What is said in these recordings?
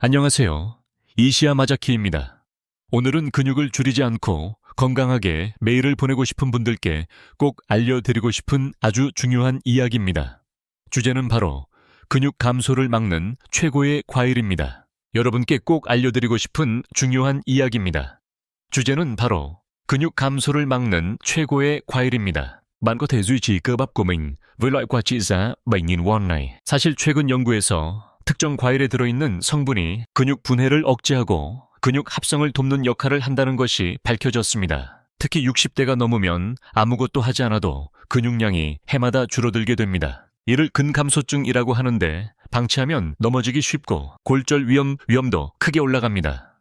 안녕하세요. 이시야 마자키입니다. 오늘은 근육을 줄이지 않고 건강하게 매일을 보내고 싶은 분들께 꼭 알려드리고 싶은 아주 중요한 이야기입니다. 주제는 바로 근육 감소를 막는 최고의 과일입니다. 여러분께 꼭 알려드리고 싶은 중요한 이야기입니다. 주제는 바로 근육 감소를 막는 최고의 과일입니다. Bạn có thể duy trì cơ bắp của mình với loại quả trị giá 7.000 won này. 사실 최근 연구에서 특정 과일에 들어있는 성분이 근육 분해를 억제하고 근육 합성을 돕는 역할을 한다는 것이 밝혀졌습니다. 특히 60대가 넘으면 아무것도 하지 않아도 근육량이 해마다 줄어들게 됩니다. 이를 근감소증이라고 하는데 방치하면 넘어지기 쉽고 골절 위험도 크게 올라갑니다.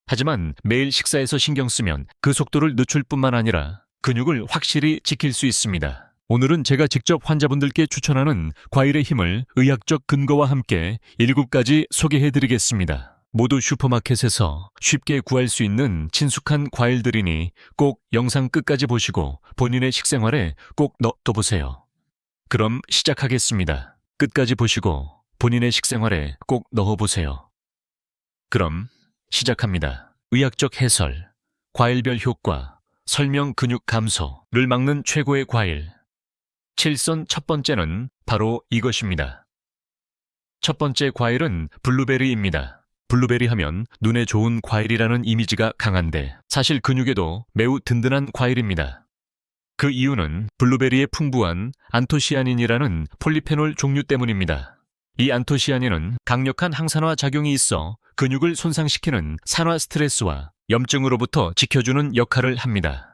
하지만 매일 식사에서 신경 쓰면 그 속도를 늦출 뿐만 아니라 근육을 확실히 지킬 수 있습니다. 오늘은 제가 직접 환자분들께 추천하는 과일의 힘을 의학적 근거와 함께 7가지 소개해드리겠습니다. 모두 슈퍼마켓에서 쉽게 구할 수 있는 친숙한 과일들이니 꼭 영상 끝까지 보시고 본인의 식생활에 꼭 넣어보세요. 그럼 시작하겠습니다. 끝까지 보시고 본인의 식생활에 꼭 넣어보세요. 그럼 시작합니다. 의학적 해설, 과일별 효과, 설명 근육 감소를 막는 최고의 과일. 7선 첫 번째는 바로 이것입니다. 첫 번째 과일은 블루베리입니다. 블루베리 하면 눈에 좋은 과일이라는 이미지가 강한데 사실 근육에도 매우 든든한 과일입니다. 그 이유는 블루베리에 풍부한 안토시아닌이라는 폴리페놀 종류 때문입니다. 이 안토시아닌은 강력한 항산화 작용이 있어 근육을 손상시키는 산화 스트레스와 염증으로부터 지켜주는 역할을 합니다.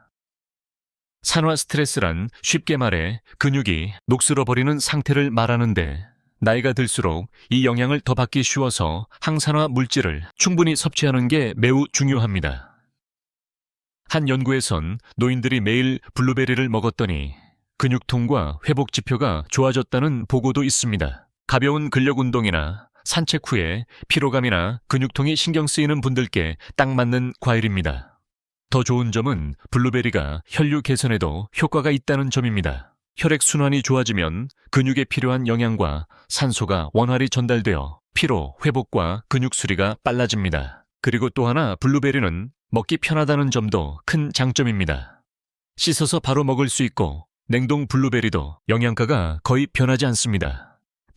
산화 스트레스란 쉽게 말해 근육이 녹슬어버리는 상태를 말하는데 나이가 들수록 이 영향을 더 받기 쉬워서 항산화 물질을 충분히 섭취하는 게 매우 중요합니다. 한 연구에선 노인들이 매일 블루베리를 먹었더니 근육통과 회복 지표가 좋아졌다는 보고도 있습니다. 가벼운 근력 운동이나 산책 후에 피로감이나 근육통이 신경 쓰이는 분들께 딱 맞는 과일입니다. 더 좋은 점은 블루베리가 혈류 개선에도 효과가 있다는 점입니다. 혈액순환이 좋아지면 근육에 필요한 영양과 산소가 원활히 전달되어 피로, 회복과 근육 수리가 빨라집니다. 그리고 또 하나 블루베리는 먹기 편하다는 점도 큰 장점입니다. 씻어서 바로 먹을 수 있고 냉동 블루베리도 영양가가 거의 변하지 않습니다.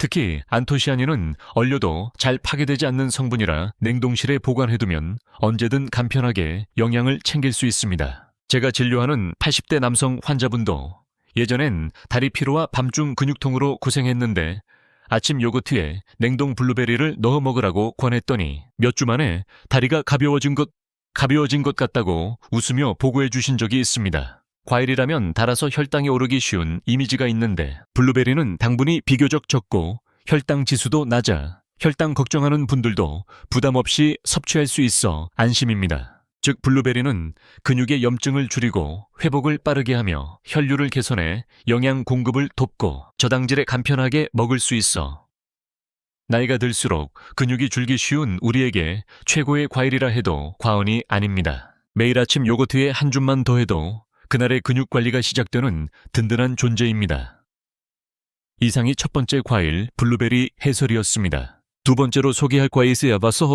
특히 안토시아닌은 얼려도 잘 파괴되지 않는 성분이라 냉동실에 보관해두면 언제든 간편하게 영양을 챙길 수 있습니다. 제가 진료하는 80대 남성 환자분도 예전엔 다리 피로와 밤중 근육통으로 고생했는데 아침 요거트에 냉동 블루베리를 넣어 먹으라고 권했더니 몇 주 만에 다리가 가벼워진 것 같다고 웃으며 보고해 주신 적이 있습니다. 과일이라면 달아서 혈당이 오르기 쉬운 이미지가 있는데 블루베리는 당분이 비교적 적고 혈당 지수도 낮아 혈당 걱정하는 분들도 부담 없이 섭취할 수 있어 안심입니다. 즉 블루베리는 근육의 염증을 줄이고 회복을 빠르게 하며 혈류를 개선해 영양 공급을 돕고 저당질에 간편하게 먹을 수 있어 나이가 들수록 근육이 줄기 쉬운 우리에게 최고의 과일이라 해도 과언이 아닙니다. 매일 아침 요거트에 한 줌만 더해도 그날의 근육 관리가 시작되는 든든한 존재입니다. 이상이 첫 번째 과일 블루베리 해설이었습니다. 두 번째로 소개할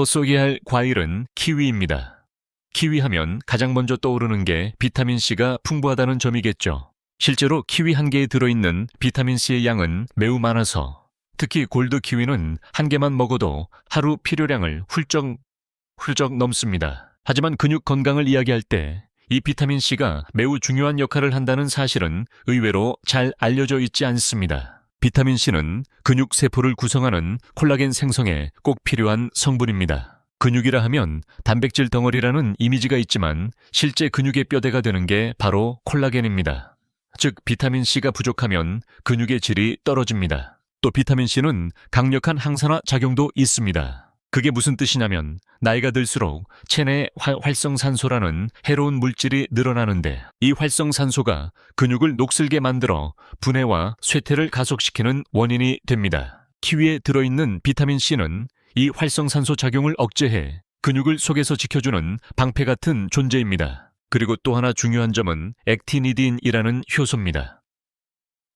소개할 과일은 키위입니다. 키위 하면 가장 먼저 떠오르는 게 비타민C가 풍부하다는 점이겠죠. 실제로 키위 한 개에 들어있는 비타민C의 양은 매우 많아서 특히 골드 키위는 한 개만 먹어도 하루 필요량을 훌쩍 넘습니다. 하지만 근육 건강을 이야기할 때 이 비타민C가 매우 중요한 역할을 한다는 사실은 의외로 잘 알려져 있지 않습니다. 비타민C는 근육 세포를 구성하는 콜라겐 생성에 꼭 필요한 성분입니다. 근육이라 하면 단백질 덩어리라는 이미지가 있지만 실제 근육의 뼈대가 되는 게 바로 콜라겐입니다. 즉 비타민C가 부족하면 근육의 질이 떨어집니다. 또 비타민C는 강력한 항산화 작용도 있습니다. 그게 무슨 뜻이냐면 나이가 들수록 체내 활성산소라는 해로운 물질이 늘어나는데 이 활성산소가 근육을 녹슬게 만들어 분해와 쇠퇴를 가속시키는 원인이 됩니다. 키위에 들어있는 비타민C는 이 활성산소 작용을 억제해 근육을 속에서 지켜주는 방패 같은 존재입니다. 그리고 또 하나 중요한 점은 액티니딘이라는 효소입니다.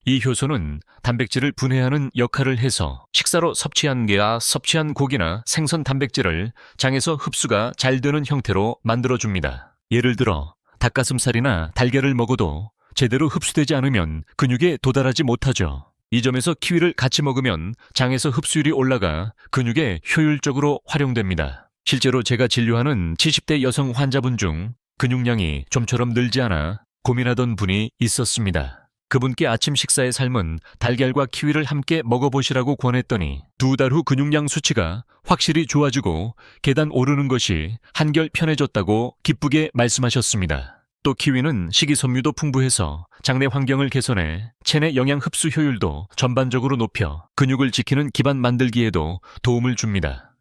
이 효소는 단백질을 분해하는 역할을 해서 식사로 섭취한 게나 섭취한 고기나 생선 단백질을 장에서 흡수가 잘 되는 형태로 만들어줍니다. 예를 들어 닭가슴살이나 달걀을 먹어도 제대로 흡수되지 않으면 근육에 도달하지 못하죠. 이 점에서 키위를 같이 먹으면 장에서 흡수율이 올라가 근육에 효율적으로 활용됩니다. 실제로 제가 진료하는 70대 여성 환자분 중 근육량이 좀처럼 늘지 않아 고민하던 분이 있었습니다. 그분께 아침 식사의 삶은 달걀과 키위를 함께 먹어보시라고 권했더니 2달 후 근육량 수치가 확실히 좋아지고 계단 오르는 것이 한결 편해졌다고 기쁘게 말씀하셨습니다. 또 키위는 식이섬유도 풍부해서 장내 환경을 개선해 체내 영양 흡수 효율도 전반적으로 높여 근육을 지키는 기반 만들기에도 도움을 줍니다.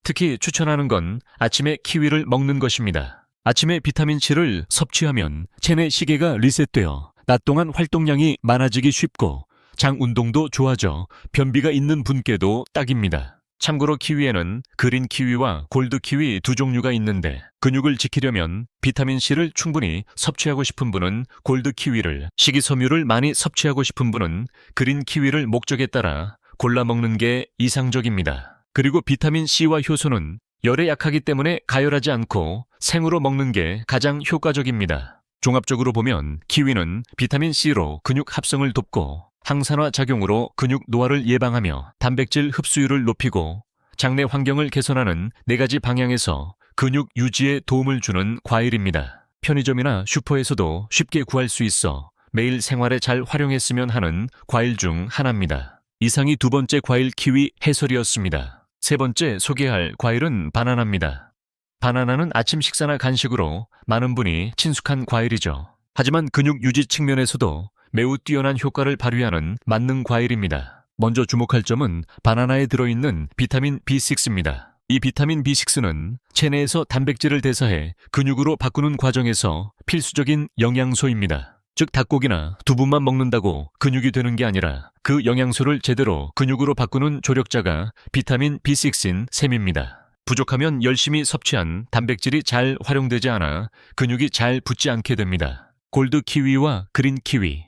특히 추천하는 건 아침에 키위를 먹는 것입니다. 아침에 비타민C를 섭취하면 체내 시계가 리셋되어 낮 동안 활동량이 많아지기 쉽고 장 운동도 좋아져 변비가 있는 분께도 딱입니다. 참고로 키위에는 그린 키위와 골드 키위 두 종류가 있는데 근육을 지키려면 비타민C를 충분히 섭취하고 싶은 분은 골드 키위를, 식이섬유를 많이 섭취하고 싶은 분은 그린 키위를 목적에 따라 골라 먹는 게 이상적입니다. 그리고 비타민C와 효소는 열에 약하기 때문에 가열하지 않고 생으로 먹는 게 가장 효과적입니다. 종합적으로 보면 키위는 비타민C로 근육 합성을 돕고 항산화 작용으로 근육 노화를 예방하며 단백질 흡수율을 높이고 장내 환경을 개선하는 4가지 방향에서 근육 유지에 도움을 주는 과일입니다. 편의점이나 슈퍼에서도 쉽게 구할 수 있어 매일 생활에 잘 활용했으면 하는 과일 중 하나입니다. 이상이 2번째 과일 키위 해설이었습니다. 3번째 소개할 과일은 바나나입니다. 바나나는 아침 식사나 간식으로 많은 분이 친숙한 과일이죠. 하지만 근육 유지 측면에서도 매우 뛰어난 효과를 발휘하는 만능 과일입니다. 먼저 주목할 점은 바나나에 들어있는 비타민 B6입니다. 이 비타민 B6는 체내에서 단백질을 대사해 근육으로 바꾸는 과정에서 필수적인 영양소입니다. 즉 닭고기나 두부만 먹는다고 근육이 되는 게 아니라 그 영양소를 제대로 근육으로 바꾸는 조력자가 비타민 B6인 셈입니다. 부족하면 열심히 섭취한 단백질이 잘 활용되지 않아 근육이 잘 붙지 않게 됩니다. 골드 키위와 그린 키위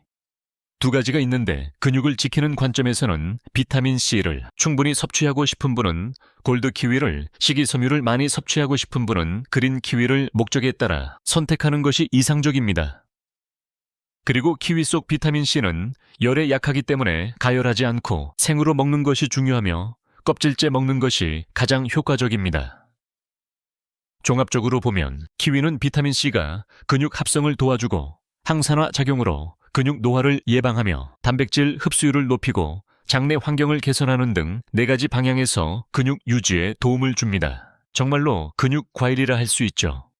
2가지가 있는데 근육을 지키는 관점에서는 비타민C를 충분히 섭취하고 싶은 분은 골드 키위를, 식이섬유를 많이 섭취하고 싶은 분은 그린 키위를 목적에 따라 선택하는 것이 이상적입니다. 그리고 키위 속 비타민C는 열에 약하기 때문에 가열하지 않고 생으로 먹는 것이 중요하며 껍질째 먹는 것이 가장 효과적입니다. 종합적으로 보면 키위는 비타민C가 근육 합성을 도와주고 항산화 작용으로 근육 노화를 예방하며 단백질 흡수율을 높이고 장내 환경을 개선하는 등 4가지 방향에서 근육 유지에 도움을 줍니다. 정말로 근육 과일이라 할 수 있죠.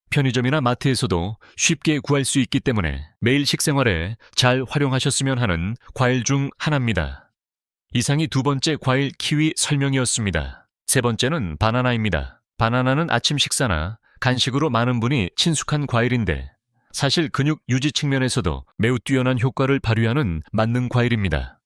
편의점이나 마트에서도 쉽게 구할 수 있기 때문에 매일 식생활에 잘 활용하셨으면 하는 과일 중 하나입니다. 이상이 2번째 과일 키위 설명이었습니다. 3번째는 바나나입니다. 바나나는 아침 식사나 간식으로 많은 분이 친숙한 과일인데 사실 근육 유지 측면에서도 매우 뛰어난 효과를 발휘하는 만능 과일입니다.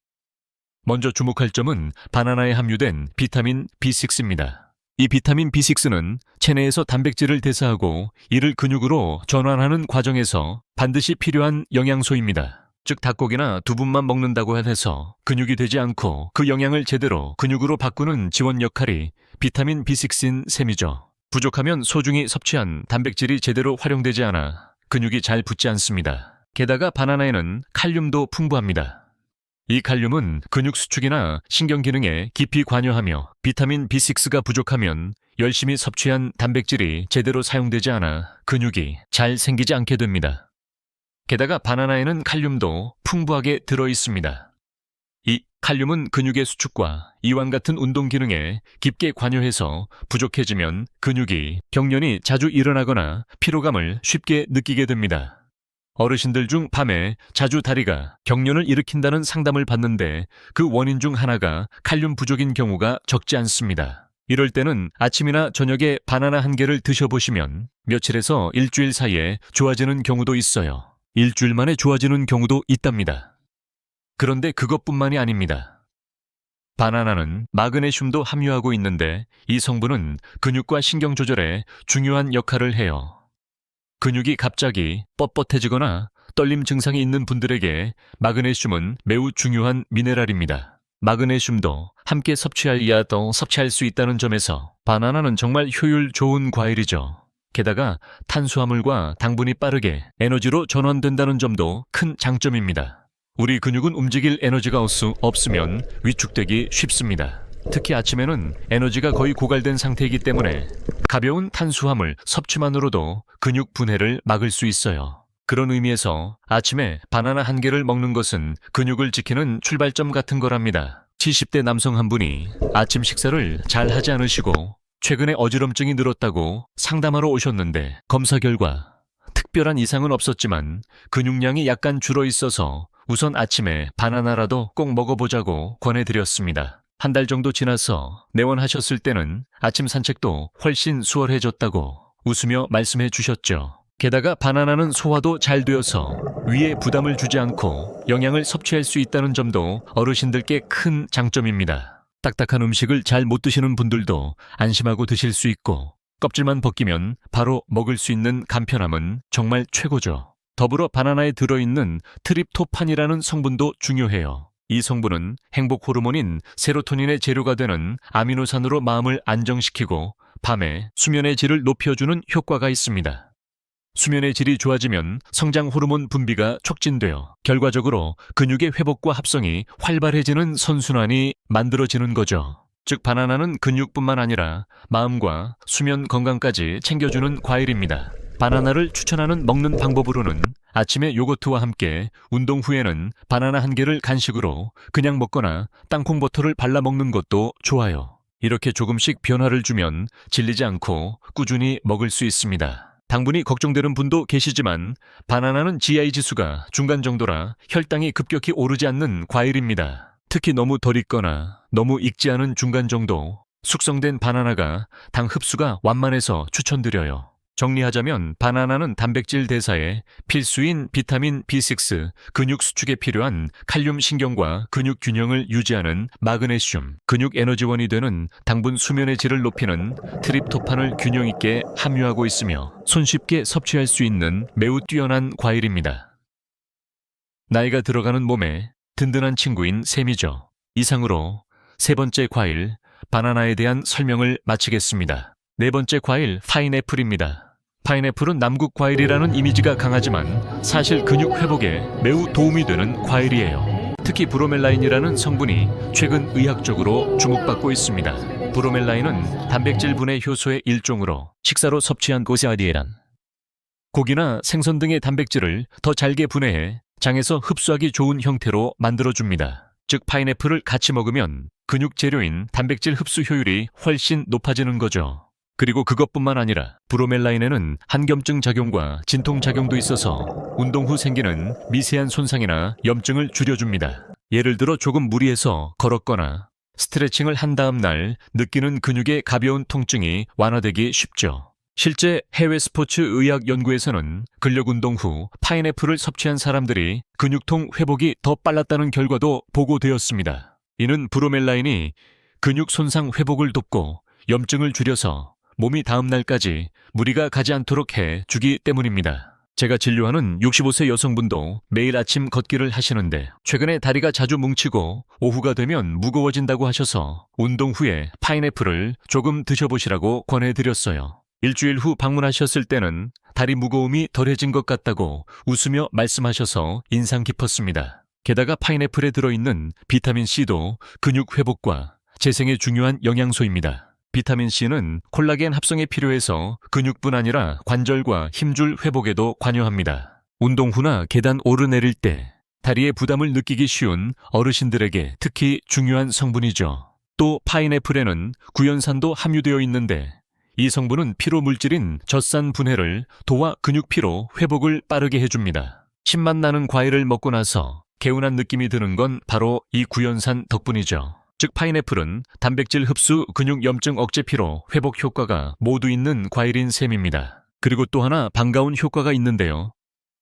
먼저 주목할 점은 바나나에 함유된 비타민 B6입니다. 이 비타민 B6는 체내에서 단백질을 대사하고 이를 근육으로 전환하는 과정에서 반드시 필요한 영양소입니다. 즉 닭고기나 두부만 먹는다고 해서 근육이 되지 않고 그 영양을 제대로 근육으로 바꾸는 지원 역할이 비타민 B6인 셈이죠. 부족하면 소중히 섭취한 단백질이 제대로 활용되지 않아 근육이 잘 붙지 않습니다. 게다가 바나나에는 칼륨도 풍부합니다. 이 칼륨은 근육 수축이나 신경 기능에 깊이 관여하며 비타민 B6가 부족하면 열심히 섭취한 단백질이 제대로 사용되지 않아 근육이 잘 생기지 않게 됩니다. 게다가 바나나에는 칼륨도 풍부하게 들어 있습니다. 이 칼륨은 근육의 수축과 이완 같은 운동 기능에 깊게 관여해서 부족해지면 근육이 경련이 자주 일어나거나 피로감을 쉽게 느끼게 됩니다. 어르신들 중 밤에 자주 다리가 경련을 일으킨다는 상담을 받는데 그 원인 중 하나가 칼륨 부족인 경우가 적지 않습니다. 이럴 때는 아침이나 저녁에 바나나 1개를 드셔보시면 며칠에서 일주일 사이에 좋아지는 경우도 있어요. 일주일 만에 좋아지는 경우도 있답니다. 그런데 그것뿐만이 아닙니다. 바나나는 마그네슘도 함유하고 있는데 이 성분은 근육과 신경 조절에 중요한 역할을 해요. 근육이 갑자기 뻣뻣해지거나 떨림 증상이 있는 분들에게 마그네슘은 매우 중요한 미네랄입니다. 마그네슘도 함께 섭취해야 섭취할 수 있다는 점에서 바나나는 정말 효율 좋은 과일이죠. 게다가 탄수화물과 당분이 빠르게 에너지로 전환된다는 점도 큰 장점입니다. 우리 근육은 움직일 에너지가 없으면 위축되기 쉽습니다. 특히 아침에는 에너지가 거의 고갈된 상태이기 때문에 가벼운 탄수화물 섭취만으로도 근육 분해를 막을 수 있어요. 그런 의미에서 아침에 바나나 한 개를 먹는 것은 근육을 지키는 출발점 같은 거랍니다. 70대 남성 한 분이 아침 식사를 잘 하지 않으시고 최근에 어지럼증이 늘었다고 상담하러 오셨는데 검사 결과 특별한 이상은 없었지만 근육량이 약간 줄어 있어서 우선 아침에 바나나라도 꼭 먹어보자고 권해드렸습니다. 한 달 정도 지나서 내원하셨을 때는 아침 산책도 훨씬 수월해졌다고 웃으며 말씀해 주셨죠. 게다가 바나나는 소화도 잘 되어서 위에 부담을 주지 않고 영양을 섭취할 수 있다는 점도 어르신들께 큰 장점입니다. 딱딱한 음식을 잘 못 드시는 분들도 안심하고 드실 수 있고 껍질만 벗기면 바로 먹을 수 있는 간편함은 정말 최고죠. 더불어 바나나에 들어있는 트립토판이라는 성분도 중요해요. 이 성분은 행복 호르몬인 세로토닌의 재료가 되는 아미노산으로 마음을 안정시키고 밤에 수면의 질을 높여주는 효과가 있습니다. 수면의 질이 좋아지면 성장 호르몬 분비가 촉진되어 결과적으로 근육의 회복과 합성이 활발해지는 선순환이 만들어지는 거죠. 즉 바나나는 근육뿐만 아니라 마음과 수면 건강까지 챙겨주는 과일입니다. 바나나를 추천하는 먹는 방법으로는 아침에 요거트와 함께 운동 후에는 바나나 한 개를 간식으로 그냥 먹거나 땅콩 버터를 발라 먹는 것도 좋아요. 이렇게 조금씩 변화를 주면 질리지 않고 꾸준히 먹을 수 있습니다. 당분이 걱정되는 분도 계시지만 바나나는 GI 지수가 중간 정도라 혈당이 급격히 오르지 않는 과일입니다. 특히 너무 덜 익거나 너무 익지 않은 중간 정도, 숙성된 바나나가 당 흡수가 완만해서 추천드려요. 정리하자면 바나나는 단백질 대사에 필수인 비타민 B6, 근육 수축에 필요한 칼륨 신경과 근육 균형을 유지하는 마그네슘, 근육 에너지원이 되는 당분 수면의 질을 높이는 트립토판을 균형 있게 함유하고 있으며 손쉽게 섭취할 수 있는 매우 뛰어난 과일입니다. 나이가 들어가는 몸에 든든한 친구인 셈이죠. 이상으로 세 번째 과일, 바나나에 대한 설명을 마치겠습니다. 네 번째 과일, 파인애플입니다. 파인애플은 남극 과일이라는 이미지가 강하지만 사실 근육 회복에 매우 도움이 되는 과일이에요. 특히 브로멜라인이라는 성분이 최근 의학적으로 주목받고 있습니다. 브로멜라인은 단백질 분해 효소의 일종으로 식사로 섭취한 고시아디에란 고기나 생선 등의 단백질을 더 잘게 분해해 장에서 흡수하기 좋은 형태로 만들어줍니다. 즉 파인애플을 같이 먹으면 근육 재료인 단백질 흡수 효율이 훨씬 높아지는 거죠. 그리고 그것뿐만 아니라 브로멜라인에는 한겸증 작용과 진통 작용도 있어서 운동 후 생기는 미세한 손상이나 염증을 줄여줍니다. 예를 들어 조금 무리해서 걸었거나 스트레칭을 한 다음 날 느끼는 근육의 가벼운 통증이 완화되기 쉽죠. 실제 해외 스포츠 의학 연구에서는 근력 운동 후 파인애플을 섭취한 사람들이 근육통 회복이 더 빨랐다는 결과도 보고되었습니다. 이는 브로멜라인이 근육 손상 회복을 돕고 염증을 줄여서 몸이 다음 날까지 무리가 가지 않도록 해주기 때문입니다. 제가 진료하는 65세 여성분도 매일 아침 걷기를 하시는데 최근에 다리가 자주 뭉치고 오후가 되면 무거워진다고 하셔서 운동 후에 파인애플을 조금 드셔보시라고 권해드렸어요. 일주일 후 방문하셨을 때는 다리 무거움이 덜해진 것 같다고 웃으며 말씀하셔서 인상 깊었습니다. 게다가 파인애플에 들어있는 비타민C도 근육 회복과 재생에 중요한 영양소입니다. 비타민C는 콜라겐 합성에 필요해서 근육뿐 아니라 관절과 힘줄 회복에도 관여합니다. 운동 후나 계단 오르내릴 때 다리에 부담을 느끼기 쉬운 어르신들에게 특히 중요한 성분이죠. 또 파인애플에는 구연산도 함유되어 있는데 이 성분은 피로 물질인 젖산 분해를 도와 근육 피로 회복을 빠르게 해줍니다. 신맛 나는 과일을 먹고 나서 개운한 느낌이 드는 건 바로 이 구연산 덕분이죠. 즉 파인애플은 단백질 흡수, 근육 염증 억제 피로 회복 효과가 모두 있는 과일인 셈입니다. 그리고 또 하나 반가운 효과가 있는데요.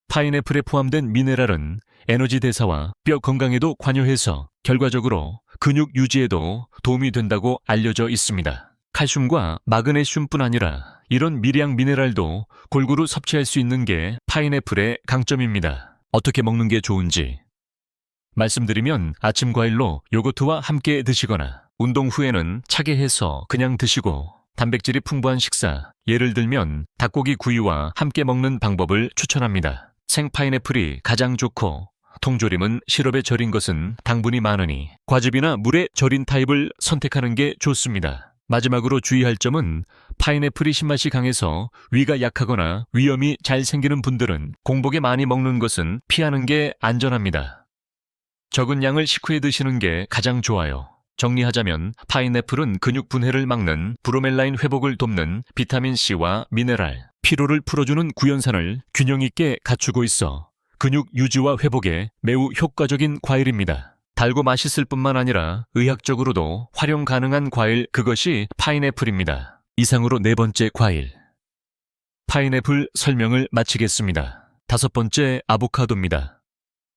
파인애플에 포함된 미네랄은 에너지 대사와 뼈 건강에도 관여해서 결과적으로 근육 유지에도 도움이 된다고 알려져 있습니다. 칼슘과 마그네슘뿐 아니라 이런 미량 미네랄도 골고루 섭취할 수 있는 게 파인애플의 강점입니다. 어떻게 먹는 게 좋은지 말씀드리면 아침 과일로 요거트와 함께 드시거나 운동 후에는 차게 해서 그냥 드시고 단백질이 풍부한 식사, 예를 들면 닭고기 구이와 함께 먹는 방법을 추천합니다. 생 파인애플이 가장 좋고 통조림은 시럽에 절인 것은 당분이 많으니 과즙이나 물에 절인 타입을 선택하는 게 좋습니다. 마지막으로 주의할 점은 파인애플이 신맛이 강해서 위가 약하거나 위염이 잘 생기는 분들은 공복에 많이 먹는 것은 피하는 게 안전합니다. 적은 양을 식후에 드시는 게 가장 좋아요. 정리하자면 파인애플은 근육 분해를 막는 브로멜라인 회복을 돕는 비타민C와 미네랄, 피로를 풀어주는 구연산을 균형 있게 갖추고 있어 근육 유지와 회복에 매우 효과적인 과일입니다. 달고 맛있을 뿐만 아니라 의학적으로도 활용 가능한 과일, 그것이 파인애플입니다. 이상으로 네 번째 과일. 파인애플 설명을 마치겠습니다. 다섯 번째, 아보카도입니다.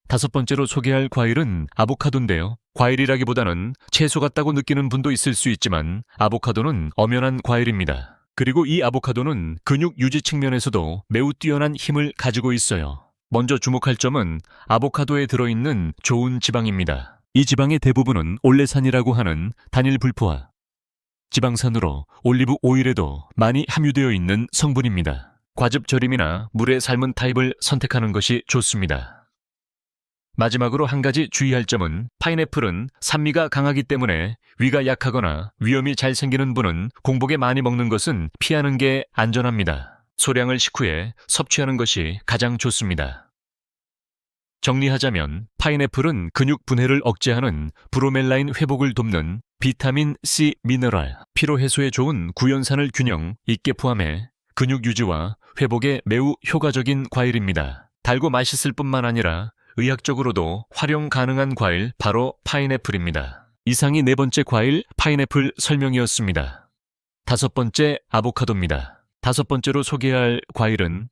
다섯 번째로 소개할 과일은 아보카도인데요. 과일이라기보다는 채소 같다고 느끼는 분도 있을 수 있지만 아보카도는 엄연한 과일입니다. 그리고 이 아보카도는 근육 유지 측면에서도 매우 뛰어난 힘을 가지고 있어요. 먼저 주목할 점은 아보카도에 들어있는 좋은 지방입니다. 이 지방의 대부분은 올레산이라고 하는 단일 불포화 지방산으로 올리브 오일에도 많이 함유되어 있는 성분입니다. 과즙 절임이나 물에 삶은 타입을 선택하는 것이 좋습니다. 마지막으로 한 가지 주의할 점은 파인애플은 산미가 강하기 때문에 위가 약하거나 위염이 잘 생기는 분은 공복에 많이 먹는 것은 피하는 게 안전합니다. 소량을 식후에 섭취하는 것이 가장 좋습니다. 정리하자면 파인애플은 근육 분해를 억제하는 브로멜라인 회복을 돕는 비타민 C 미네랄, 피로 해소에 좋은 구연산을 균형 있게 포함해 근육 유지와 회복에 매우 효과적인 과일입니다. 달고 맛있을 뿐만 아니라 의학적으로도 활용 가능한 과일, 바로 파인애플입니다. 이상이 네 번째 과일 파인애플 설명이었습니다. 다섯 번째, 아보카도입니다. 다섯 번째로 소개할 과일은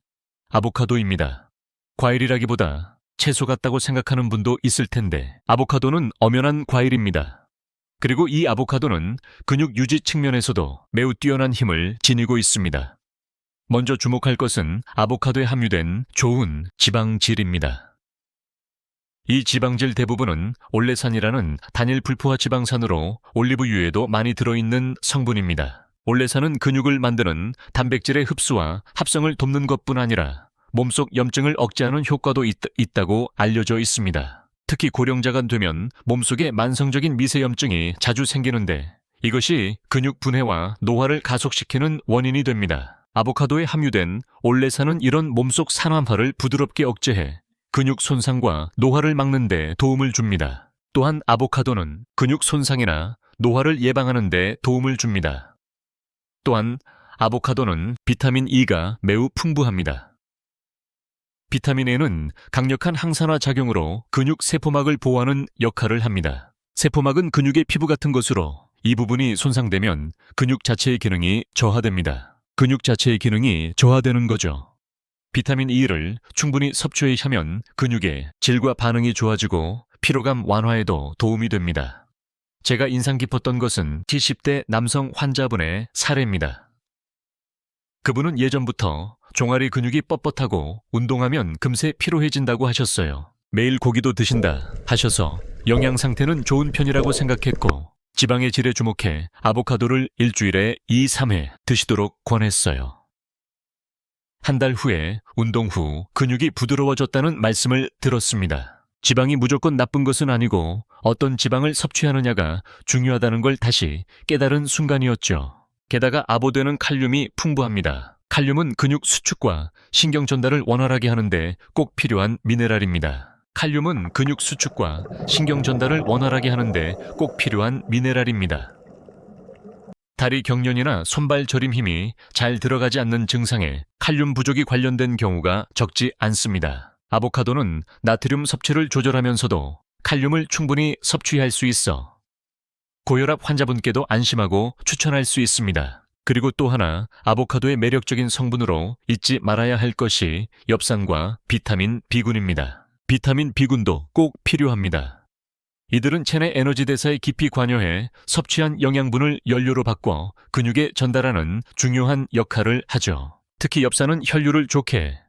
아보카도입니다. 과일이라기보다 채소 같다고 생각하는 분도 있을 텐데 아보카도는 엄연한 과일입니다. 그리고 이 아보카도는 근육 유지 측면에서도 매우 뛰어난 힘을 지니고 있습니다. 먼저 주목할 것은 아보카도에 함유된 좋은 지방질입니다. 이 지방질 대부분은 올레산이라는 단일 불포화 지방산으로 올리브유에도 많이 들어있는 성분입니다. 올레산은 근육을 만드는 단백질의 흡수와 합성을 돕는 것뿐 아니라 몸속 염증을 억제하는 효과도 있다고 알려져 있습니다. 특히 고령자가 되면 몸속에 만성적인 미세염증이 자주 생기는데 이것이 근육 분해와 노화를 가속시키는 원인이 됩니다. 아보카도에 함유된 올레산은 이런 몸속 산화물을 부드럽게 억제해 근육 손상과 노화를 막는 데 도움을 줍니다. 또한 아보카도는 근육 손상이나 노화를 예방하는 데 도움을 줍니다. 또한 아보카도는 비타민 E가 매우 풍부합니다. 비타민 E는 강력한 항산화 작용으로 근육 세포막을 보호하는 역할을 합니다. 세포막은 근육의 피부 같은 것으로 이 부분이 손상되면 근육 자체의 기능이 저하됩니다. 근육 자체의 기능이 저하되는 거죠. 비타민 E를 충분히 섭취하면 근육의 질과 반응이 좋아지고 피로감 완화에도 도움이 됩니다. 제가 인상 깊었던 것은 70대 남성 환자분의 사례입니다. 그분은 예전부터 종아리 근육이 뻣뻣하고 운동하면 금세 피로해진다고 하셨어요. 매일 고기도 드신다 하셔서 영양 상태는 좋은 편이라고 생각했고 지방의 질에 주목해 아보카도를 일주일에 2-3회 드시도록 권했어요. 한 달 후에 운동 후 근육이 부드러워졌다는 말씀을 들었습니다. 지방이 무조건 나쁜 것은 아니고 어떤 지방을 섭취하느냐가 중요하다는 걸 다시 깨달은 순간이었죠. 게다가 아보드에는 칼륨이 풍부합니다. 칼륨은 근육 수축과 신경 전달을 원활하게 하는데 꼭 필요한 미네랄입니다. 칼륨은 근육 수축과 신경 전달을 원활하게 하는데 꼭 필요한 미네랄입니다. 다리 경련이나 손발 저림 힘이 잘 들어가지 않는 증상에 칼륨 부족이 관련된 경우가 적지 않습니다. 아보카도는 나트륨 섭취를 조절하면서도 칼륨을 충분히 섭취할 수 있어 고혈압 환자분께도 안심하고 추천할 수 있습니다. 그리고 또 하나 아보카도의 매력적인 성분으로 잊지 말아야 할 것이 엽산과 비타민 B군입니다. 비타민 B군도 꼭 필요합니다. 이들은 체내 에너지 대사에 깊이 관여해 섭취한 영양분을 연료로 바꿔 근육에 전달하는 중요한 역할을 하죠. 특히 엽산은 혈류를 좋게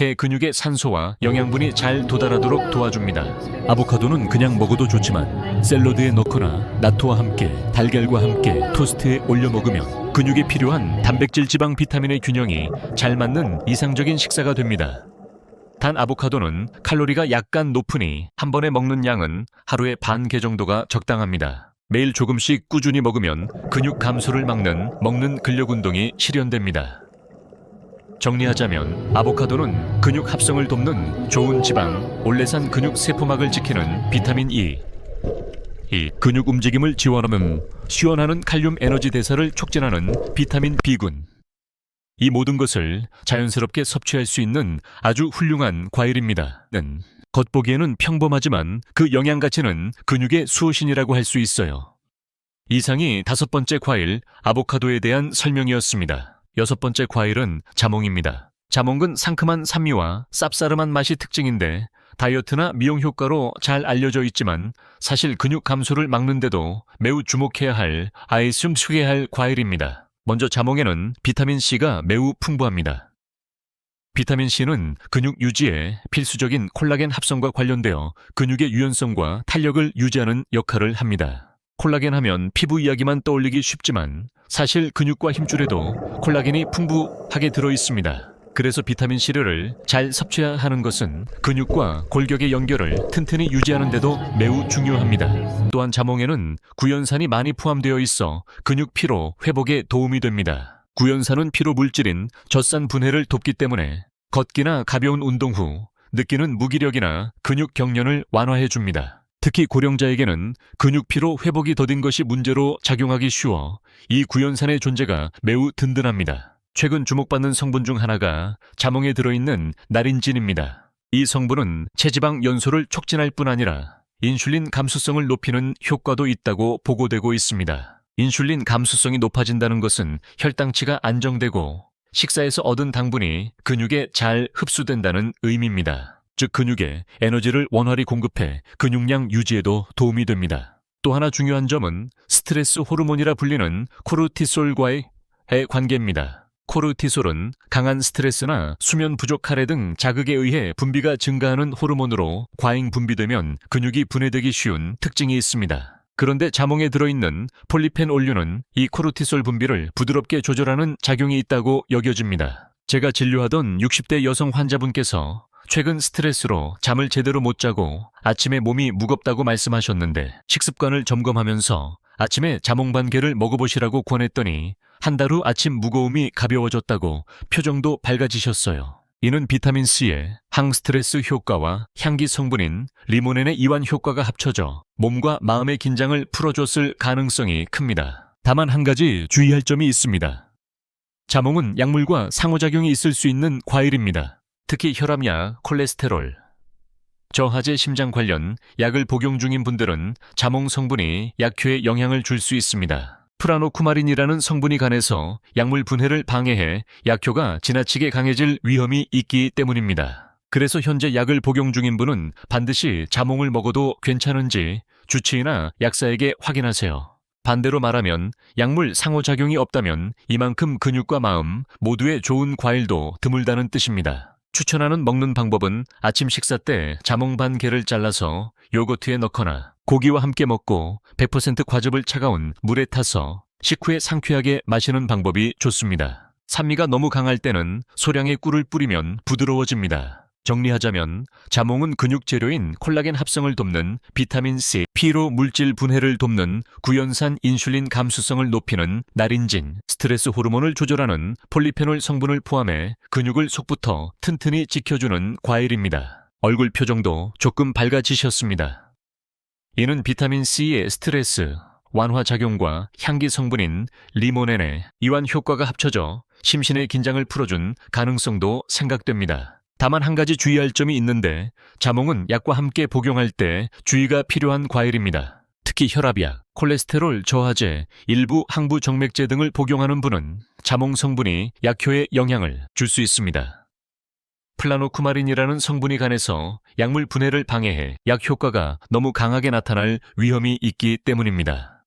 해 근육의 산소와 영양분이 잘 도달하도록 도와줍니다. 아보카도는 그냥 먹어도 좋지만 샐러드에 넣거나 나토와 함께 달걀과 함께 토스트에 올려 먹으면 근육에 필요한 단백질, 지방, 비타민의 균형이 잘 맞는 이상적인 식사가 됩니다. 단 아보카도는 칼로리가 약간 높으니 한 번에 먹는 양은 하루에 반 개 정도가 적당합니다. 매일 조금씩 꾸준히 먹으면 근육 감소를 막는 먹는 근력 운동이 실현됩니다. 정리하자면 아보카도는 근육 합성을 돕는 좋은 지방, 올레산 근육 세포막을 지키는 비타민 E, 근육 움직임을 지원하면 시원하는 칼륨 에너지 대사를 촉진하는 비타민 B군. 이 모든 것을 자연스럽게 섭취할 수 있는 아주 훌륭한 과일입니다. 겉보기에는 평범하지만 그 영양 가치는 근육의 수호신이라고 할 수 있어요. 이상이 5번째 과일 아보카도에 대한 설명이었습니다. 6번째 과일은 자몽입니다. 자몽은 상큼한 산미와 쌉싸름한 맛이 특징인데 다이어트나 미용 효과로 잘 알려져 있지만 사실 근육 감소를 막는데도 매우 주목해야 할, 아이숨 숙여야 할 과일입니다. 먼저 자몽에는 비타민C가 매우 풍부합니다. 비타민C는 근육 유지에 필수적인 콜라겐 합성과 관련되어 근육의 유연성과 탄력을 유지하는 역할을 합니다. 콜라겐 하면 피부 이야기만 떠올리기 쉽지만 사실 근육과 힘줄에도 콜라겐이 풍부하게 들어있습니다. 그래서 비타민C를 잘 섭취해야 하는 것은 근육과 골격의 연결을 튼튼히 유지하는 데도 매우 중요합니다. 또한 자몽에는 구연산이 많이 포함되어 있어 근육 피로 회복에 도움이 됩니다. 구연산은 피로 물질인 젖산 분해를 돕기 때문에 걷기나 가벼운 운동 후 느끼는 무기력이나 근육 경련을 완화해 줍니다. 특히 고령자에게는 근육 피로 회복이 더딘 것이 문제로 작용하기 쉬워 이 구연산의 존재가 매우 든든합니다. 최근 주목받는 성분 중 하나가 자몽에 들어있는 나린진입니다. 이 성분은 체지방 연소를 촉진할 뿐 아니라 인슐린 감수성을 높이는 효과도 있다고 보고되고 있습니다. 인슐린 감수성이 높아진다는 것은 혈당치가 안정되고 식사에서 얻은 당분이 근육에 잘 흡수된다는 의미입니다. 즉 근육에 에너지를 원활히 공급해 근육량 유지에도 도움이 됩니다. 또 하나 중요한 점은 스트레스 호르몬이라 불리는 코르티솔과의 관계입니다. 코르티솔은 강한 스트레스나 수면 부족, 카레 등 자극에 의해 분비가 증가하는 호르몬으로 과잉 분비되면 근육이 분해되기 쉬운 특징이 있습니다. 그런데 자몽에 들어있는 폴리펜올류는 이 코르티솔 분비를 부드럽게 조절하는 작용이 있다고 여겨집니다. 제가 진료하던 60대 여성 환자분께서 최근 스트레스로 잠을 제대로 못 자고 아침에 몸이 무겁다고 말씀하셨는데 식습관을 점검하면서 아침에 자몽 반 개를 먹어보시라고 권했더니 한 달 후 아침 무거움이 가벼워졌다고 표정도 밝아지셨어요. 이는 비타민C의 항스트레스 효과와 향기 성분인 리모넨의 이완 효과가 합쳐져 몸과 마음의 긴장을 풀어줬을 가능성이 큽니다. 다만 한 가지 주의할 점이 있습니다. 자몽은 약물과 상호작용이 있을 수 있는 과일입니다. 특히 혈압약, 콜레스테롤, 저하제, 심장 관련 약을 복용 중인 분들은 자몽 성분이 약효에 영향을 줄 수 있습니다. 프라노쿠마린이라는 성분이 간에서 약물 분해를 방해해 약효가 지나치게 강해질 위험이 있기 때문입니다. 그래서 현재 약을 복용 중인 분은 반드시 자몽을 먹어도 괜찮은지 주치의나 약사에게 확인하세요. 반대로 말하면 약물 상호작용이 없다면 이만큼 근육과 마음 모두에 좋은 과일도 드물다는 뜻입니다. 추천하는 먹는 방법은 아침 식사 때 자몽 반 개를 잘라서 요거트에 넣거나 고기와 함께 먹고 100% 과즙을 차가운 물에 타서 식후에 상쾌하게 마시는 방법이 좋습니다. 산미가 너무 강할 때는 소량의 꿀을 뿌리면 부드러워집니다. 정리하자면 자몽은 근육 재료인 콜라겐 합성을 돕는 비타민C, 피로 물질 분해를 돕는 구연산, 인슐린 감수성을 높이는 나린진, 스트레스 호르몬을 조절하는 폴리페놀 성분을 포함해 근육을 속부터 튼튼히 지켜주는 과일입니다. 얼굴 표정도 조금 밝아지셨습니다. 이는 비타민C의 스트레스 완화 작용과 향기 성분인 리모넨의 이완 효과가 합쳐져 심신의 긴장을 풀어준 가능성도 생각됩니다. 다만 한 가지 주의할 점이 있는데 자몽은 약과 함께 복용할 때 주의가 필요한 과일입니다. 특히 혈압약, 콜레스테롤 저하제, 일부 항부 정맥제 등을 복용하는 분은 자몽 성분이 약효에 영향을 줄 수 있습니다. 플라노쿠마린이라는 성분이 간에서 약물 분해를 방해해 약 효과가 너무 강하게 나타날 위험이 있기 때문입니다.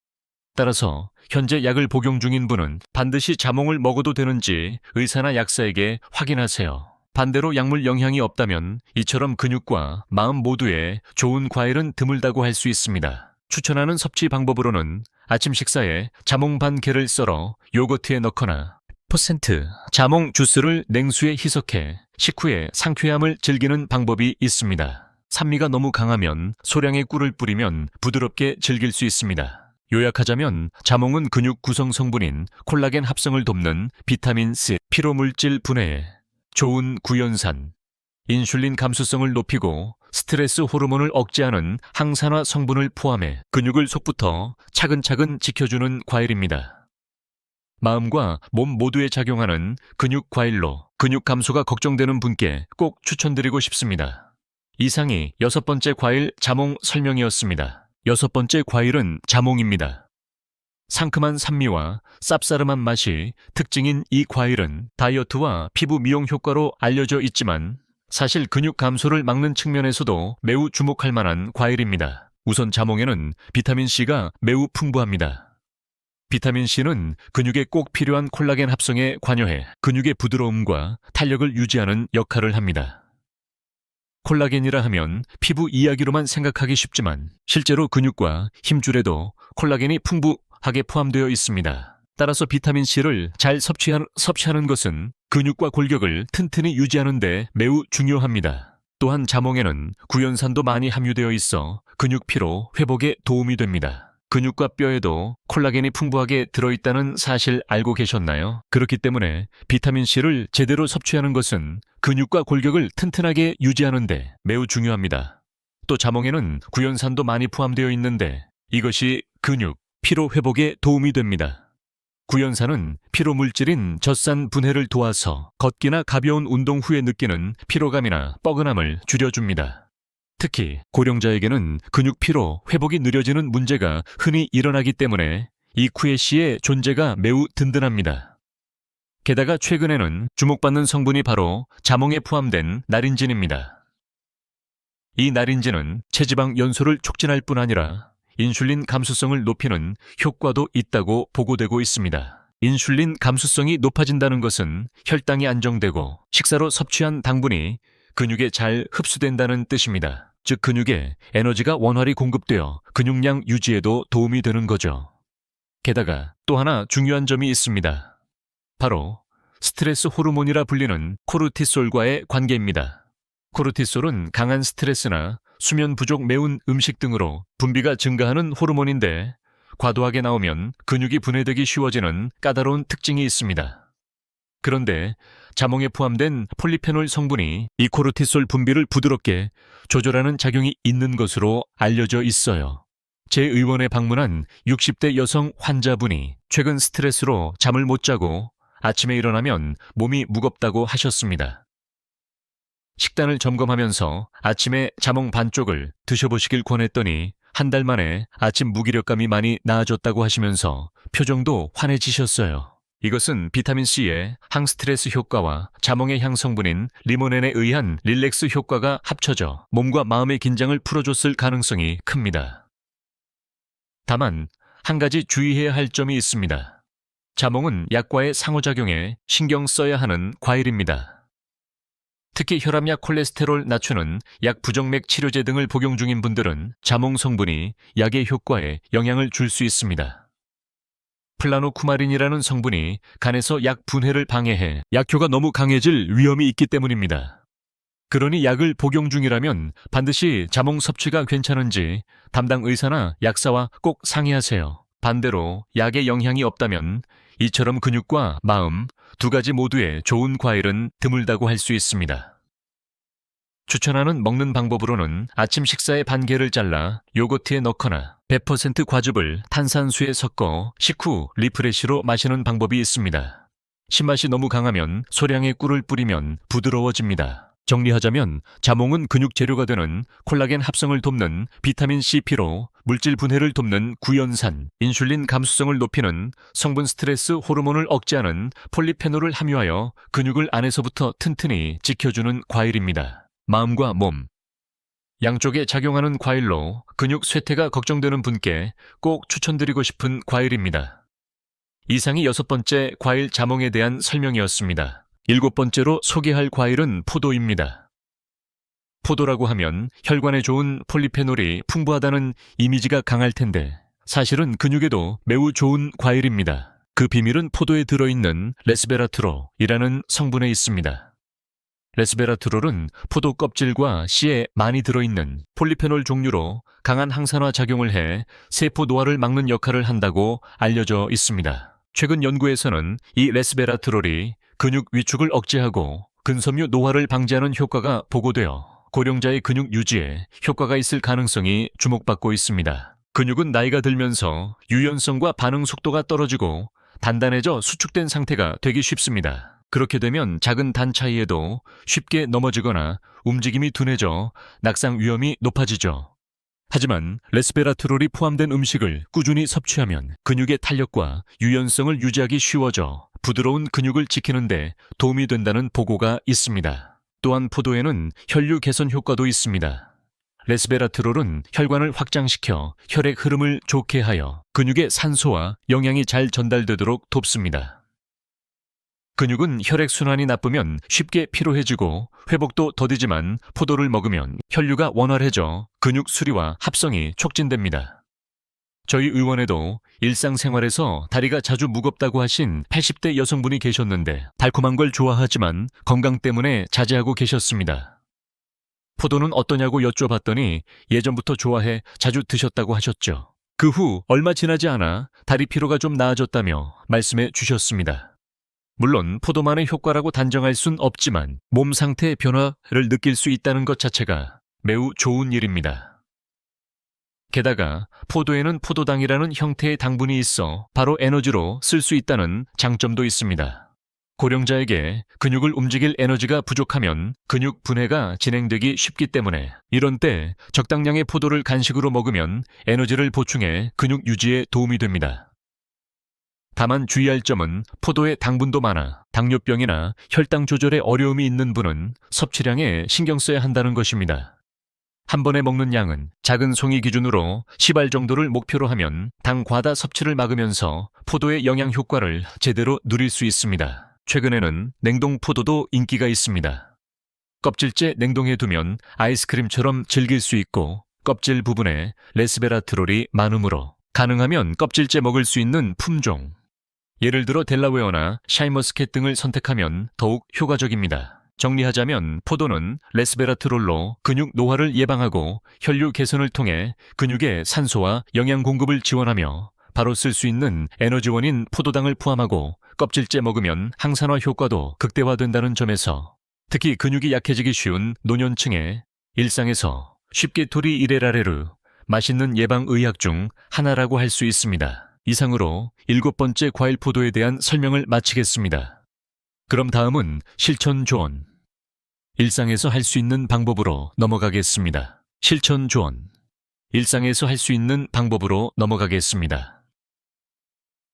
따라서 현재 약을 복용 중인 분은 반드시 자몽을 먹어도 되는지 의사나 약사에게 확인하세요. 반대로 약물 영향이 없다면 이처럼 근육과 마음 모두에 좋은 과일은 드물다고 할 수 있습니다. 추천하는 섭취 방법으로는 아침 식사에 자몽 반 개를 썰어 요거트에 넣거나 % 자몽 주스를 냉수에 희석해 식후에 상쾌함을 즐기는 방법이 있습니다. 산미가 너무 강하면 소량의 꿀을 뿌리면 부드럽게 즐길 수 있습니다. 요약하자면 자몽은 근육 구성 성분인 콜라겐 합성을 돕는 비타민C, 피로물질 분해에 좋은 구연산, 인슐린 감수성을 높이고 스트레스 호르몬을 억제하는 항산화 성분을 포함해 근육을 속부터 차근차근 지켜주는 과일입니다. 마음과 몸 모두에 작용하는 근육 과일로 근육 감소가 걱정되는 분께 꼭 추천드리고 싶습니다. 이상이 6번째 과일 자몽 설명이었습니다. 6번째 과일은 자몽입니다. 상큼한 산미와 쌉싸름한 맛이 특징인 이 과일은 다이어트와 피부 미용 효과로 알려져 있지만 사실 근육 감소를 막는 측면에서도 매우 주목할 만한 과일입니다. 우선 자몽에는 비타민C가 매우 풍부합니다. 비타민C는 근육에 꼭 필요한 콜라겐 합성에 관여해 근육의 부드러움과 탄력을 유지하는 역할을 합니다. 콜라겐이라 하면 피부 이야기로만 생각하기 쉽지만 실제로 근육과 힘줄에도 콜라겐이 풍부하게 포함되어 있습니다. 따라서 비타민C를 잘 섭취하는 것은 근육과 골격을 튼튼히 유지하는 데 매우 중요합니다. 또한 자몽에는 구연산도 많이 함유되어 있어 근육 피로 회복에 도움이 됩니다. 근육과 뼈에도 콜라겐이 풍부하게 들어있다는 사실 알고 계셨나요? 그렇기 때문에 비타민C를 제대로 섭취하는 것은 근육과 골격을 튼튼하게 유지하는 데 매우 중요합니다. 또 자몽에는 구연산도 많이 포함되어 있는데 이것이 근육, 피로 회복에 도움이 됩니다. 구연산은 피로물질인 젖산 분해를 도와서 걷기나 가벼운 운동 후에 느끼는 피로감이나 뻐근함을 줄여줍니다. 특히 고령자에게는 근육 피로 회복이 느려지는 문제가 흔히 일어나기 때문에 이 쿠에씨의 존재가 매우 든든합니다. 게다가 최근에는 주목받는 성분이 바로 자몽에 포함된 나린진입니다. 이 나린진은 체지방 연소를 촉진할 뿐 아니라 인슐린 감수성을 높이는 효과도 있다고 보고되고 있습니다. 인슐린 감수성이 높아진다는 것은 혈당이 안정되고 식사로 섭취한 당분이 근육에 잘 흡수된다는 뜻입니다. 즉 근육에 에너지가 원활히 공급되어 근육량 유지에도 도움이 되는 거죠. 게다가 또 하나 중요한 점이 있습니다. 바로 스트레스 호르몬이라 불리는 코르티솔과의 관계입니다. 코르티솔은 강한 스트레스나 수면 부족, 매운 음식 등으로 분비가 증가하는 호르몬인데 과도하게 나오면 근육이 분해되기 쉬워지는 까다로운 특징이 있습니다. 그런데 자몽에 포함된 폴리페놀 성분이 이 코르티솔 분비를 부드럽게 조절하는 작용이 있는 것으로 알려져 있어요. 제 의원에 방문한 60대 여성 환자분이 최근 스트레스로 잠을 못 자고 아침에 일어나면 몸이 무겁다고 하셨습니다. 식단을 점검하면서 아침에 자몽 반쪽을 드셔보시길 권했더니 한 달 만에 아침 무기력감이 많이 나아졌다고 하시면서 표정도 환해지셨어요. 이것은 비타민C의 항스트레스 효과와 자몽의 향성분인 리모넨에 의한 릴렉스 효과가 합쳐져 몸과 마음의 긴장을 풀어줬을 가능성이 큽니다. 다만 한 가지 주의해야 할 점이 있습니다. 자몽은 약과의 상호작용에 신경 써야 하는 과일입니다. 특히 혈압약, 콜레스테롤 낮추는 약, 부정맥 치료제 등을 복용 중인 분들은 자몽 성분이 약의 효과에 영향을 줄 수 있습니다. 플라노쿠마린이라는 성분이 간에서 약 분해를 방해해 약효가 너무 강해질 위험이 있기 때문입니다. 그러니 약을 복용 중이라면 반드시 자몽 섭취가 괜찮은지 담당 의사나 약사와 꼭 상의하세요. 반대로 약에 영향이 없다면 이처럼 근육과 마음 두 가지 모두에 좋은 과일은 드물다고 할 수 있습니다. 추천하는 먹는 방법으로는 아침 식사에 반 개를 잘라 요거트에 넣거나 100% 과즙을 탄산수에 섞어 식후 리프레시로 마시는 방법이 있습니다. 신맛이 너무 강하면 소량의 꿀을 뿌리면 부드러워집니다. 정리하자면 자몽은 근육 재료가 되는 콜라겐 합성을 돕는 비타민C, 피로 물질 분해를 돕는 구연산, 인슐린 감수성을 높이는 성분, 스트레스 호르몬을 억제하는 폴리페놀을 함유하여 근육을 안에서부터 튼튼히 지켜주는 과일입니다. 마음과 몸, 양쪽에 작용하는 과일로 근육 쇠퇴가 걱정되는 분께 꼭 추천드리고 싶은 과일입니다. 이상이 6번째 과일 자몽에 대한 설명이었습니다. 7번째로 소개할 과일은 포도입니다. 포도라고 하면 혈관에 좋은 폴리페놀이 풍부하다는 이미지가 강할 텐데 사실은 근육에도 매우 좋은 과일입니다. 그 비밀은 포도에 들어있는 레스베라트롤이라는 성분에 있습니다. 레스베라트롤은 포도 껍질과 씨에 많이 들어있는 폴리페놀 종류로 강한 항산화 작용을 해 세포 노화를 막는 역할을 한다고 알려져 있습니다. 최근 연구에서는 이 레스베라트롤이 근육 위축을 억제하고 근섬유 노화를 방지하는 효과가 보고되어 고령자의 근육 유지에 효과가 있을 가능성이 주목받고 있습니다. 근육은 나이가 들면서 유연성과 반응 속도가 떨어지고 단단해져 수축된 상태가 되기 쉽습니다. 그렇게 되면 작은 단 차이에도 쉽게 넘어지거나 움직임이 둔해져 낙상 위험이 높아지죠. 하지만 레스베라트롤이 포함된 음식을 꾸준히 섭취하면 근육의 탄력과 유연성을 유지하기 쉬워져 부드러운 근육을 지키는 데 도움이 된다는 보고가 있습니다. 또한 포도에는 혈류 개선 효과도 있습니다. 레스베라트롤은 혈관을 확장시켜 혈액 흐름을 좋게 하여 근육에 산소와 영양이 잘 전달되도록 돕습니다. 근육은 혈액순환이 나쁘면 쉽게 피로해지고 회복도 더디지만 포도를 먹으면 혈류가 원활해져 근육 수리와 합성이 촉진됩니다. 저희 의원에도 일상생활에서 다리가 자주 무겁다고 하신 80대 여성분이 계셨는데 달콤한 걸 좋아하지만 건강 때문에 자제하고 계셨습니다. 포도는 어떠냐고 여쭤봤더니 예전부터 좋아해 자주 드셨다고 하셨죠. 그 후 얼마 지나지 않아 다리 피로가 좀 나아졌다며 말씀해 주셨습니다. 물론 포도만의 효과라고 단정할 순 없지만 몸 상태의 변화를 느낄 수 있다는 것 자체가 매우 좋은 일입니다. 게다가 포도에는 포도당이라는 형태의 당분이 있어 바로 에너지로 쓸 수 있다는 장점도 있습니다. 고령자에게 근육을 움직일 에너지가 부족하면 근육 분해가 진행되기 쉽기 때문에 이런 때 적당량의 포도를 간식으로 먹으면 에너지를 보충해 근육 유지에 도움이 됩니다. 다만 주의할 점은 포도에 당분도 많아 당뇨병이나 혈당 조절에 어려움이 있는 분은 섭취량에 신경 써야 한다는 것입니다. 한 번에 먹는 양은 작은 송이 기준으로 10알 정도를 목표로 하면 당 과다 섭취를 막으면서 포도의 영양 효과를 제대로 누릴 수 있습니다. 최근에는 냉동 포도도 인기가 있습니다. 껍질째 냉동해 두면 아이스크림처럼 즐길 수 있고 껍질 부분에 레스베라트롤이 많으므로 가능하면 껍질째 먹을 수 있는 품종, 예를 들어 델라웨어나 샤인머스켓 등을 선택하면 더욱 효과적입니다. 정리하자면 포도는 레스베라트롤로 근육 노화를 예방하고 혈류 개선을 통해 근육에 산소와 영양 공급을 지원하며 바로 쓸 수 있는 에너지원인 포도당을 포함하고 껍질째 먹으면 항산화 효과도 극대화된다는 점에서 특히 근육이 약해지기 쉬운 노년층에 일상에서 쉽게 토리이레라레르 맛있는 예방의학 중 하나라고 할 수 있습니다. 이상으로 7번째 과일 포도에 대한 설명을 마치겠습니다. 그럼 다음은 실천 조언. 일상에서 할 수 있는 방법으로 넘어가겠습니다. 실천 조언. 일상에서 할 수 있는 방법으로 넘어가겠습니다.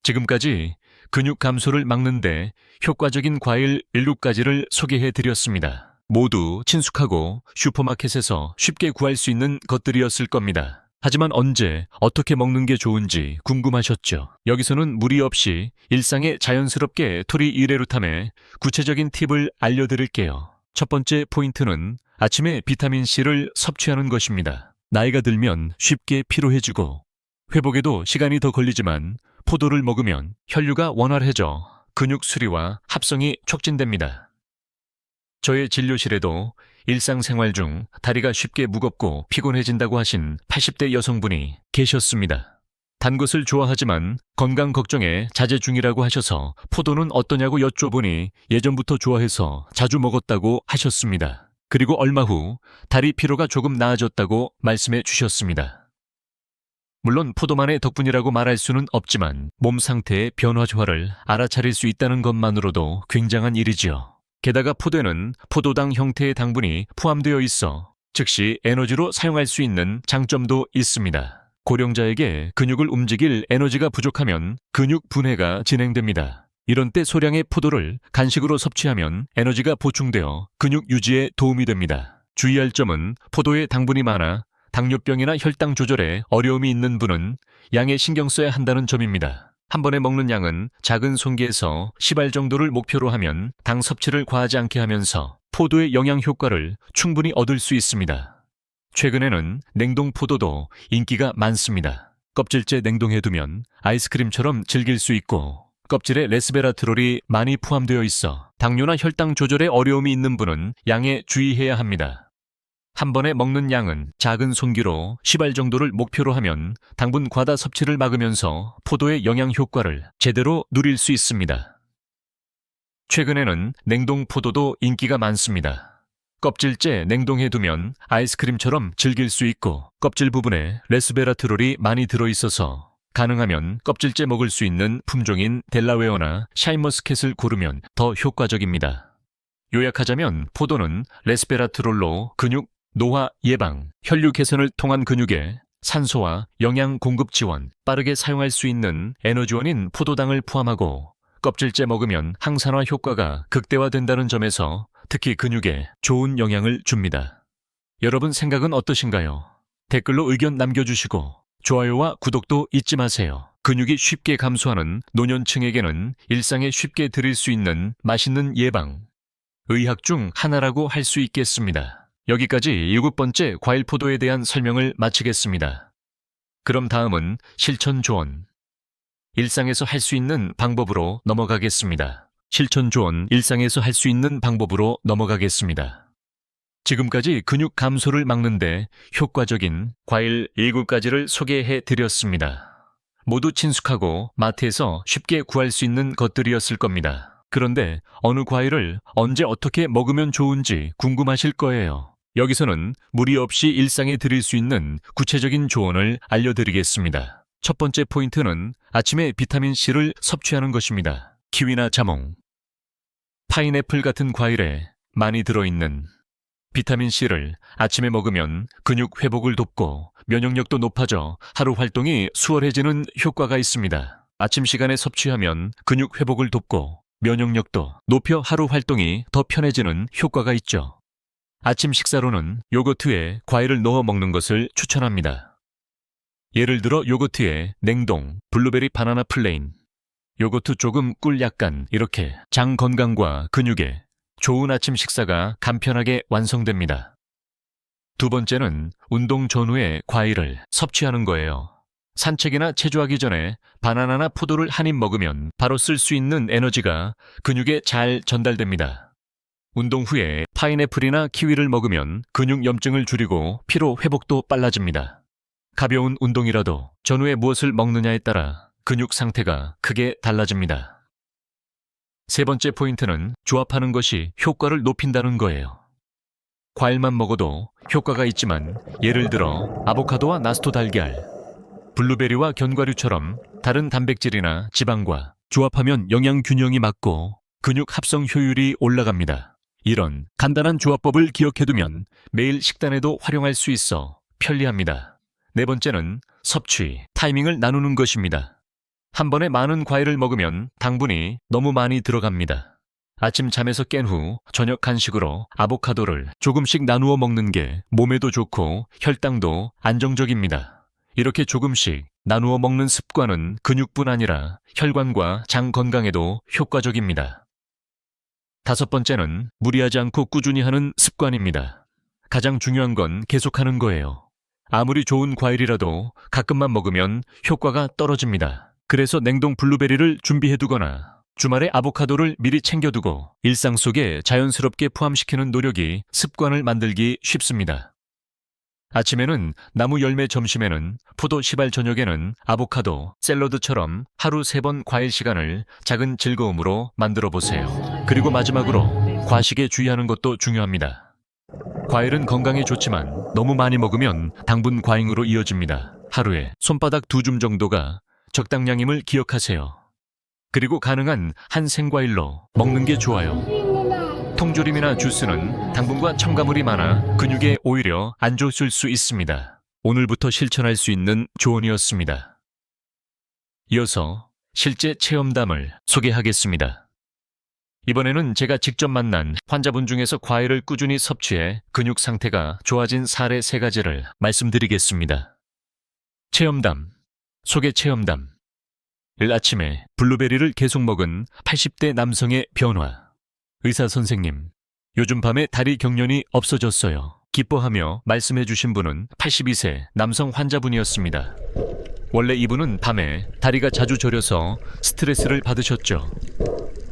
지금까지 근육 감소를 막는데 효과적인 과일 7가지를 소개해 드렸습니다. 모두 친숙하고 슈퍼마켓에서 쉽게 구할 수 있는 것들이었을 겁니다. 하지만 언제, 어떻게 먹는 게 좋은지 궁금하셨죠? 여기서는 무리 없이 일상에 자연스럽게 토리이레루탐의 구체적인 팁을 알려드릴게요. 첫 번째 포인트는 아침에 비타민C를 섭취하는 것입니다. 나이가 들면 쉽게 피로해지고 회복에도 시간이 더 걸리지만 포도를 먹으면 혈류가 원활해져 근육 수리와 합성이 촉진됩니다. 저의 진료실에도 일상생활 중 다리가 쉽게 무겁고 피곤해진다고 하신 80대 여성분이 계셨습니다. 단 것을 좋아하지만 건강 걱정에 자제 중이라고 하셔서 포도는 어떠냐고 여쭤보니 예전부터 좋아해서 자주 먹었다고 하셨습니다. 그리고 얼마 후 다리 피로가 조금 나아졌다고 말씀해 주셨습니다. 물론 포도만의 덕분이라고 말할 수는 없지만 몸 상태의 변화를 알아차릴 수 있다는 것만으로도 굉장한 일이지요. 게다가 포도에는 포도당 형태의 당분이 포함되어 있어 즉시 에너지로 사용할 수 있는 장점도 있습니다. 고령자에게 근육을 움직일 에너지가 부족하면 근육 분해가 진행됩니다. 이런 때 소량의 포도를 간식으로 섭취하면 에너지가 보충되어 근육 유지에 도움이 됩니다. 주의할 점은 포도에 당분이 많아 당뇨병이나 혈당 조절에 어려움이 있는 분은 양에 신경 써야 한다는 점입니다. 한 번에 먹는 양은 작은 손기에서 10알 정도를 목표로 하면 당 섭취를 과하지 않게 하면서 포도의 영양 효과를 충분히 얻을 수 있습니다. 최근에는 냉동 포도도 인기가 많습니다. 껍질째 냉동해두면 아이스크림처럼 즐길 수 있고 껍질에 레스베라트롤이 많이 포함되어 있어 당뇨나 혈당 조절에 어려움이 있는 분은 양에 주의해야 합니다. 한 번에 먹는 양은 작은 손기로 10알 정도를 목표로 하면 당분 과다 섭취를 막으면서 포도의 영양 효과를 제대로 누릴 수 있습니다. 최근에는 냉동 포도도 인기가 많습니다. 껍질째 냉동해두면 아이스크림처럼 즐길 수 있고 껍질 부분에 레스베라트롤이 많이 들어있어서 가능하면 껍질째 먹을 수 있는 품종인 델라웨어나 샤인머스켓을 고르면 더 효과적입니다. 요약하자면 포도는 레스베라트롤로 근육 노화 예방, 혈류 개선을 통한 근육에 산소와 영양 공급 지원, 빠르게 사용할 수 있는 에너지원인 포도당을 포함하고 껍질째 먹으면 항산화 효과가 극대화된다는 점에서 특히 근육에 좋은 영향을 줍니다. 여러분 생각은 어떠신가요? 댓글로 의견 남겨주시고 좋아요와 구독도 잊지 마세요. 근육이 쉽게 감소하는 노년층에게는 일상에 쉽게 드릴 수 있는 맛있는 예방, 의학 중 하나라고 할 수 있겠습니다. 여기까지 7번째 과일포도에 대한 설명을 마치겠습니다. 그럼 다음은 실천 조언. 일상에서 할 수 있는 방법으로 넘어가겠습니다. 실천 조언 일상에서 할 수 있는 방법으로 넘어가겠습니다. 지금까지 근육 감소를 막는데 효과적인 과일 7가지를 소개해 드렸습니다. 모두 친숙하고 마트에서 쉽게 구할 수 있는 것들이었을 겁니다. 그런데 어느 과일을 언제 어떻게 먹으면 좋은지 궁금하실 거예요. 여기서는 무리 없이 일상에 드릴 수 있는 구체적인 조언을 알려드리겠습니다. 첫 번째 포인트는 아침에 비타민C를 섭취하는 것입니다. 키위나 자몽, 파인애플 같은 과일에 많이 들어있는 비타민C를 아침에 먹으면 근육 회복을 돕고 면역력도 높아져 하루 활동이 수월해지는 효과가 있습니다. 아침 시간에 섭취하면 근육 회복을 돕고 면역력도 높여 하루 활동이 더 편해지는 효과가 있죠. 아침 식사로는 요거트에 과일을 넣어 먹는 것을 추천합니다. 예를 들어 요거트에 냉동, 블루베리 바나나 플레인, 요거트 조금 꿀 약간 이렇게 장 건강과 근육에 좋은 아침 식사가 간편하게 완성됩니다. 두 번째는 운동 전후에 과일을 섭취하는 거예요. 산책이나 체조하기 전에 바나나나 포도를 한 입 먹으면 바로 쓸 수 있는 에너지가 근육에 잘 전달됩니다. 운동 후에 파인애플이나 키위를 먹으면 근육 염증을 줄이고 피로 회복도 빨라집니다. 가벼운 운동이라도 전후에 무엇을 먹느냐에 따라 근육 상태가 크게 달라집니다. 세 번째 포인트는 조합하는 것이 효과를 높인다는 거예요. 과일만 먹어도 효과가 있지만 예를 들어 아보카도와 나스토 달걀, 블루베리와 견과류처럼 다른 단백질이나 지방과 조합하면 영양 균형이 맞고 근육 합성 효율이 올라갑니다. 이런 간단한 조합법을 기억해두면 매일 식단에도 활용할 수 있어 편리합니다. 네 번째는 섭취, 타이밍을 나누는 것입니다. 한 번에 많은 과일을 먹으면 당분이 너무 많이 들어갑니다. 아침 잠에서 깬 후 저녁 간식으로 아보카도를 조금씩 나누어 먹는 게 몸에도 좋고 혈당도 안정적입니다. 이렇게 조금씩 나누어 먹는 습관은 근육뿐 아니라 혈관과 장 건강에도 효과적입니다. 다섯 번째는 무리하지 않고 꾸준히 하는 습관입니다. 가장 중요한 건 계속하는 거예요. 아무리 좋은 과일이라도 가끔만 먹으면 효과가 떨어집니다. 그래서 냉동 블루베리를 준비해두거나 주말에 아보카도를 미리 챙겨두고 일상 속에 자연스럽게 포함시키는 노력이 습관을 만들기 쉽습니다. 아침에는 나무 열매, 점심에는 포도, 10알, 저녁에는 아보카도, 샐러드처럼 하루 3번 과일 시간을 작은 즐거움으로 만들어 보세요. 그리고 마지막으로 과식에 주의하는 것도 중요합니다. 과일은 건강에 좋지만 너무 많이 먹으면 당분 과잉으로 이어집니다. 하루에 손바닥 2줌 정도가 적당량임을 기억하세요. 그리고 가능한 한 생과일로 먹는 게 좋아요. 통조림이나 주스는 당분과 첨가물이 많아 근육에 오히려 안 좋을 수 있습니다. 오늘부터 실천할 수 있는 조언이었습니다. 이어서 실제 체험담을 소개하겠습니다. 이번에는 제가 직접 만난 환자분 중에서 과일을 꾸준히 섭취해 근육 상태가 좋아진 사례 3가지를 말씀드리겠습니다. 체험담, 소개 체험담. 아침에 블루베리를 계속 먹은 80대 남성의 변화. 의사 선생님, 요즘 밤에 다리 경련이 없어졌어요. 기뻐하며 말씀해 주신 분은 82세 남성 환자분이었습니다. 원래 이분은 밤에 다리가 자주 저려서 스트레스를 받으셨죠.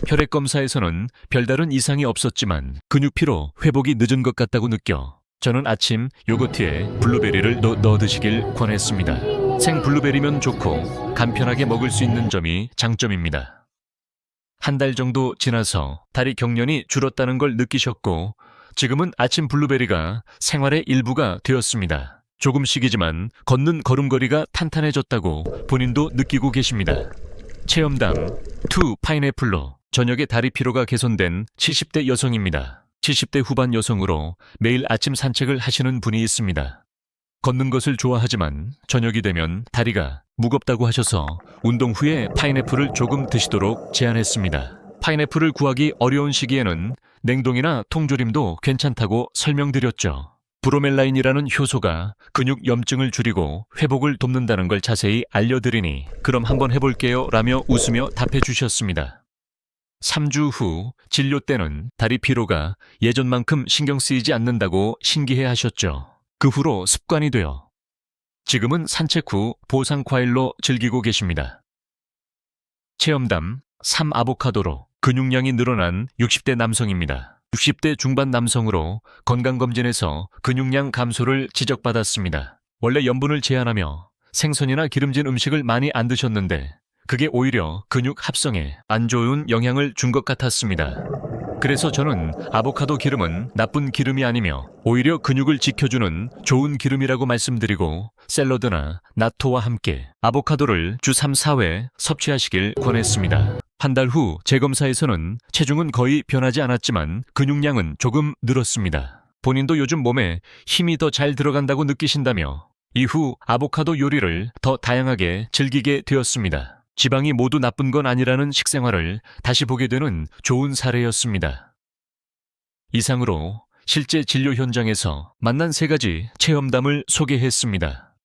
혈액 검사에서는 별다른 이상이 없었지만 근육 피로 회복이 늦은 것 같다고 느껴 저는 아침 요거트에 블루베리를 넣어 드시길 권했습니다. 생 블루베리면 좋고 간편하게 먹을 수 있는 점이 장점입니다. 한 달 정도 지나서 다리 경련이 줄었다는 걸 느끼셨고 지금은 아침 블루베리가 생활의 일부가 되었습니다. 조금씩이지만 걷는 걸음걸이가 탄탄해졌다고 본인도 느끼고 계십니다. 체험담 2 파인애플로 저녁에 다리 피로가 개선된 70대 여성입니다. 70대 후반 여성으로 매일 아침 산책을 하시는 분이 있습니다. 걷는 것을 좋아하지만 저녁이 되면 다리가 무겁다고 하셔서 운동 후에 파인애플을 조금 드시도록 제안했습니다. 파인애플을 구하기 어려운 시기에는 냉동이나 통조림도 괜찮다고 설명드렸죠. 브로멜라인이라는 효소가 근육 염증을 줄이고 회복을 돕는다는 걸 자세히 알려드리니 그럼 한번 해볼게요 라며 웃으며 답해 주셨습니다. 3주 후 진료 때는 다리 피로가 예전만큼 신경 쓰이지 않는다고 신기해 하셨죠. 그 후로 습관이 되어 지금은 산책 후 보상 과일로 즐기고 계십니다. 체험담 3 아보카도로 근육량이 늘어난 60대 남성입니다. 60대 중반 남성으로 건강검진에서 근육량 감소를 지적받았습니다. 원래 염분을 제한하며 생선이나 기름진 음식을 많이 안 드셨는데 그게 오히려 근육 합성에 안 좋은 영향을 준 것 같았습니다. 그래서 저는 아보카도 기름은 나쁜 기름이 아니며 오히려 근육을 지켜주는 좋은 기름이라고 말씀드리고 샐러드나 나토와 함께 아보카도를 주 3, 4회 섭취하시길 권했습니다. 한 달 후 재검사에서는 체중은 거의 변하지 않았지만 근육량은 조금 늘었습니다. 본인도 요즘 몸에 힘이 더 잘 들어간다고 느끼신다며 이후 아보카도 요리를 더 다양하게 즐기게 되었습니다. 지방이 모두 나쁜 건 아니라는 식생활을 다시 보게 되는 좋은 사례였습니다. 이상으로 실제 진료 현장에서 만난 3가지 체험담을 소개했습니다.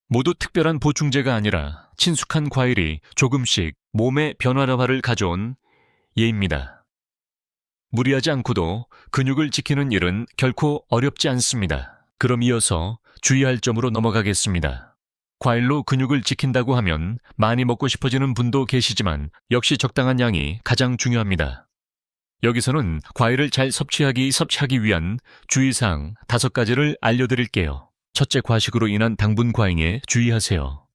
모두 특별한 보충제가 아니라 친숙한 과일이 조금씩 몸의 변화를 가져온 예입니다. 무리하지 않고도 근육을 지키는 일은 결코 어렵지 않습니다. 그럼 이어서 주의할 점으로 넘어가겠습니다. 과일로 근육을 지킨다고 하면 많이 먹고 싶어지는 분도 계시지만 역시 적당한 양이 가장 중요합니다. 여기서는 과일을 잘 섭취하기 위한 주의사항 5가지를 알려드릴게요. 첫째, 과식으로 인한 당분 과잉에 주의하세요.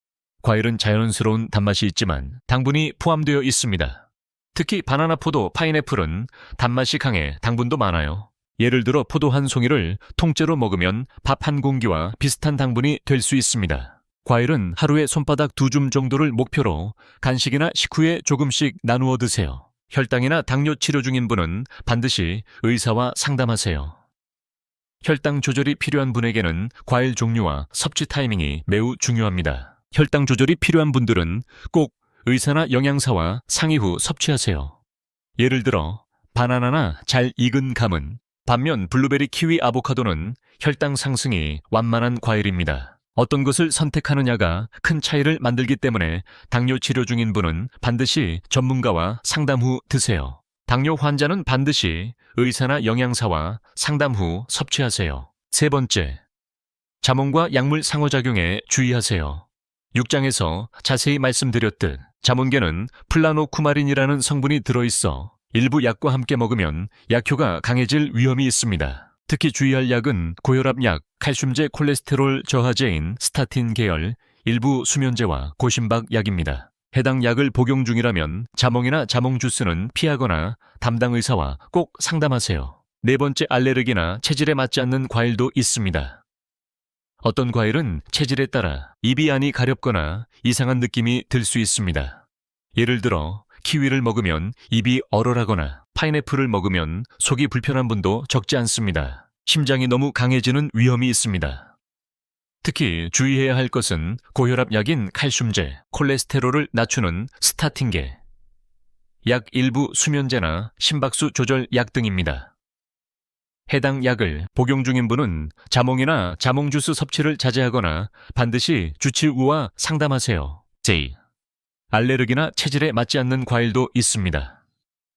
과일은 자연스러운 단맛이 있지만 당분이 포함되어 있습니다. 특히 바나나, 포도, 파인애플은 단맛이 강해 당분도 많아요. 예를 들어 포도 한 송이를 통째로 먹으면 밥 한 공기와 비슷한 당분이 될 수 있습니다. 과일은 하루에 손바닥 2줌 정도를 목표로 간식이나 식후에 조금씩 나누어 드세요. 혈당이나 당뇨 치료 중인 분은 반드시 의사와 상담하세요. 혈당 조절이 필요한 분에게는 과일 종류와 섭취 타이밍이 매우 중요합니다. 혈당 조절이 필요한 분들은 꼭 의사나 영양사와 상의 후 섭취하세요. 예를 들어 바나나나 잘 익은 감은, 반면 블루베리, 키위, 아보카도는 혈당 상승이 완만한 과일입니다. 어떤 것을 선택하느냐가 큰 차이를 만들기 때문에 당뇨 치료 중인 분은 반드시 전문가와 상담 후 드세요. 당뇨 환자는 반드시 의사나 영양사와 상담 후 섭취하세요. 3번째, 자몽과 약물 상호작용에 주의하세요. 6장에서 자세히 말씀드렸듯 자몽계는 플라노쿠마린이라는 성분이 들어있어 일부 약과 함께 먹으면 약효가 강해질 위험이 있습니다. 특히 주의할 약은 고혈압 약, 칼슘제 콜레스테롤 저하제인 스타틴 계열, 일부 수면제와 고심박 약입니다. 해당 약을 복용 중이라면 자몽이나 자몽 주스는 피하거나 담당 의사와 꼭 상담하세요. 4번째, 알레르기나 체질에 맞지 않는 과일도 있습니다. 어떤 과일은 체질에 따라 입이 안이 가렵거나 이상한 느낌이 들 수 있습니다. 예를 들어 키위를 먹으면 입이 얼얼하거나 파인애플을 먹으면 속이 불편한 분도 적지 않습니다. 심장이 너무 강해지는 위험이 있습니다. 특히 주의해야 할 것은 고혈압 약인 칼슘제, 콜레스테롤을 낮추는 스타틴계, 약 일부 수면제나 심박수 조절 약 등입니다. 해당 약을 복용 중인 분은 자몽이나 자몽 주스 섭취를 자제하거나 반드시 주치의와 상담하세요. J. 알레르기나 체질에 맞지 않는 과일도 있습니다.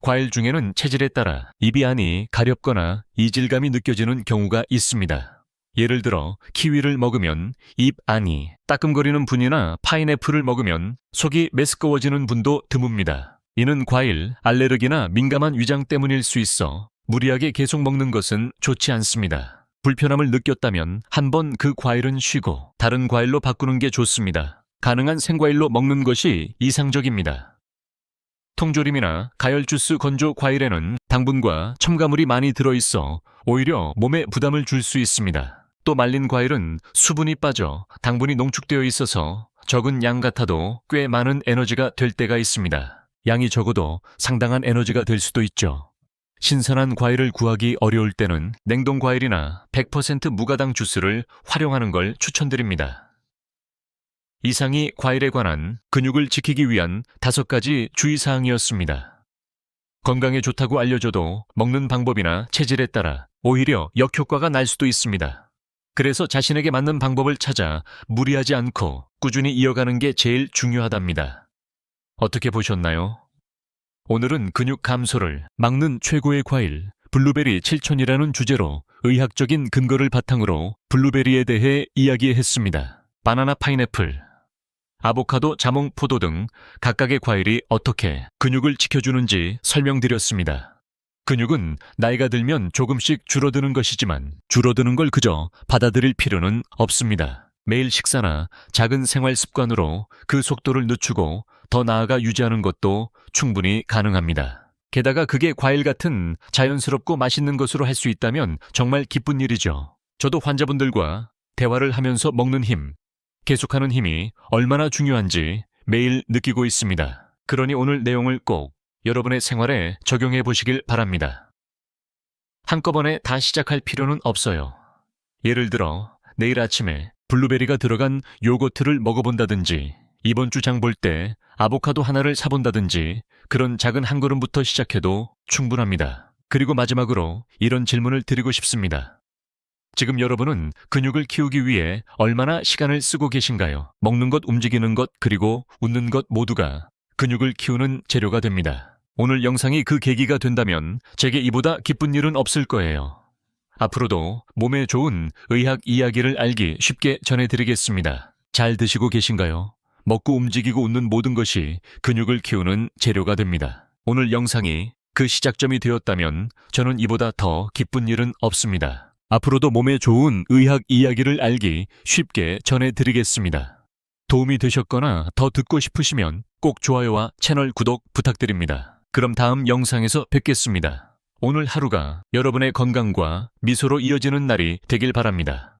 과일 중에는 체질에 따라 입이 안이 가렵거나 이질감이 느껴지는 경우가 있습니다. 예를 들어 키위를 먹으면 입 안이 따끔거리는 분이나 파인애플을 먹으면 속이 메스꺼워지는 분도 드뭅니다. 이는 과일, 알레르기나 민감한 위장 때문일 수 있어 무리하게 계속 먹는 것은 좋지 않습니다. 불편함을 느꼈다면 한번 그 과일은 쉬고 다른 과일로 바꾸는 게 좋습니다. 가능한 생과일로 먹는 것이 이상적입니다. 통조림이나 가열 주스 건조 과일에는 당분과 첨가물이 많이 들어있어 오히려 몸에 부담을 줄 수 있습니다. 또 말린 과일은 수분이 빠져 당분이 농축되어 있어서 적은 양 같아도 꽤 많은 에너지가 될 때가 있습니다. 양이 적어도 상당한 에너지가 될 수도 있죠. 신선한 과일을 구하기 어려울 때는 냉동 과일이나 100% 무가당 주스를 활용하는 걸 추천드립니다. 이상이 과일에 관한 근육을 지키기 위한 5가지 주의사항이었습니다. 건강에 좋다고 알려져도 먹는 방법이나 체질에 따라 오히려 역효과가 날 수도 있습니다. 그래서 자신에게 맞는 방법을 찾아 무리하지 않고 꾸준히 이어가는 게 제일 중요하답니다. 어떻게 보셨나요? 오늘은 근육 감소를 막는 최고의 과일, 블루베리 7000이라는 주제로 의학적인 근거를 바탕으로 블루베리에 대해 이야기했습니다. 바나나, 파인애플, 아보카도, 자몽, 포도 등 각각의 과일이 어떻게 근육을 지켜주는지 설명드렸습니다. 근육은 나이가 들면 조금씩 줄어드는 것이지만 줄어드는 걸 그저 받아들일 필요는 없습니다. 매일 식사나 작은 생활 습관으로 그 속도를 늦추고 더 나아가 유지하는 것도 충분히 가능합니다. 게다가 그게 과일 같은 자연스럽고 맛있는 것으로 할 수 있다면 정말 기쁜 일이죠. 저도 환자분들과 대화를 하면서 먹는 힘, 계속하는 힘이 얼마나 중요한지 매일 느끼고 있습니다. 그러니 오늘 내용을 꼭 여러분의 생활에 적용해 보시길 바랍니다. 한꺼번에 다 시작할 필요는 없어요. 예를 들어 내일 아침에 블루베리가 들어간 요거트를 먹어본다든지 이번 주 장 볼 때 아보카도 하나를 사본다든지 그런 작은 한 걸음부터 시작해도 충분합니다. 그리고 마지막으로 이런 질문을 드리고 싶습니다. 지금 여러분은 근육을 키우기 위해 얼마나 시간을 쓰고 계신가요? 먹는 것, 움직이는 것, 그리고 웃는 것 모두가 근육을 키우는 재료가 됩니다. 오늘 영상이 그 계기가 된다면 제게 이보다 기쁜 일은 없을 거예요. 앞으로도 몸에 좋은 의학 이야기를 알기 쉽게 전해드리겠습니다. 잘 드시고 계신가요? 먹고 움직이고 웃는 모든 것이 근육을 키우는 재료가 됩니다. 오늘 영상이 그 시작점이 되었다면 저는 이보다 더 기쁜 일은 없습니다. 앞으로도 몸에 좋은 의학 이야기를 알기 쉽게 전해드리겠습니다. 도움이 되셨거나 더 듣고 싶으시면 꼭 좋아요와 채널 구독 부탁드립니다. 그럼 다음 영상에서 뵙겠습니다. 오늘 하루가 여러분의 건강과 미소로 이어지는 날이 되길 바랍니다.